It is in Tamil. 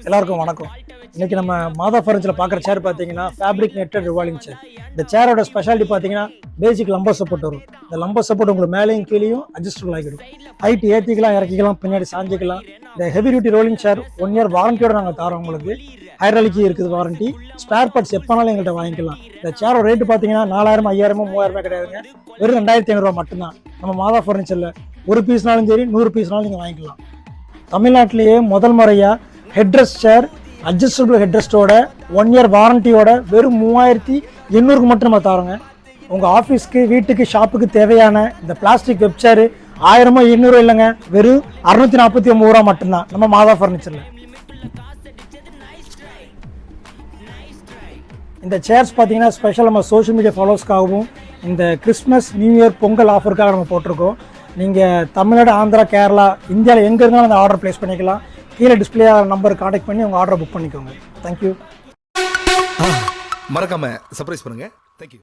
எல்லாருக்கும் வணக்கம். இன்னைக்கு நம்ம மாதா ஃபர்னிச்சரில் பார்க்குற சேர் பார்த்தீங்கன்னா ஃபேப்ரிக் நெட்டட் ரிவால்விங் சேர். இந்த சேரோட ஸ்பெஷாலிட்டி பார்த்தீங்கன்னா பேசிக் லம்பர் சப்போர்ட் வரும். இந்த லம்பர் சப்போர்ட் உங்களுக்கு மேலேயும் கீழேயும் அட்ஜஸ்டபிள் ஆகிடும். ஹைட் ஏற்றிக்கலாம், இறக்கிக்கலாம், பின்னாடி சாஞ்சிக்கலாம். இந்த heavy duty rolling chair 1 year வாரண்டியோட நாங்கள் தரோம். உங்களுக்கு ஹைட்ராலிக் இருக்குது வாரண்டி. ஸ்பேர் பார்ட்ஸ் எப்போனாலும் எங்கள்கிட்ட வாங்கிக்கலாம். இந்த சேரோட ரேட்டு பார்த்தீங்கன்னா 4000, 5000, 3000 கிடையாதுங்க. வெறும் 2500 மட்டும்தான். நம்ம மாதா ஃபர்னிச்சரில் ஒரு பீஸ்னாலும் சரி 100 பீஸ்னாலும் நீங்கள் வாங்கிக்கலாம். தமிழ்நாட்டிலேயே முதல் முறையாக ஹெட்ரெஸ்ட் சேர் அட்ஜஸ்டபிள் ஹெட்ரெஸ்டோட 1 இயர் வாரண்டியோட வெறும் 3800 மட்டும் நம்ம தரோங்க. உங்கள் ஆஃபீஸ்க்கு, வீட்டுக்கு, ஷாப்புக்கு தேவையான இந்த பிளாஸ்டிக் வெப் சேர் 1000 800 இல்லைங்க, வெறும் 649 ரூபா மட்டும்தான் நம்ம மாதா ஃபர்னிச்சரில். இந்த சேர்ஸ் பார்த்தீங்கன்னா ஸ்பெஷல் நம்ம சோஷியல் மீடியா ஃபாலோவர்ஸ்க்காகவும் இந்த கிறிஸ்மஸ், நியூ இயர், பொங்கல் ஆஃபருக்காக நம்ம போட்டிருக்கோம். நீங்கள் தமிழ்நாடு, ஆந்திரா, கேரளா, இந்தியாவில் எங்கே இருந்தாலும் அந்த ஆர்டர் ப்ளேஸ் பண்ணிக்கலாம். கீழே டிஸ்பிளே நம்பர் கான்டாக்ட் பண்ணி உங்கள் ஆர்டரை புக் பண்ணிக்கோங்க. தேங்க்யூ. மறக்காம சர்ப்ரைஸ் பண்ணுங்க. தேங்க்யூ.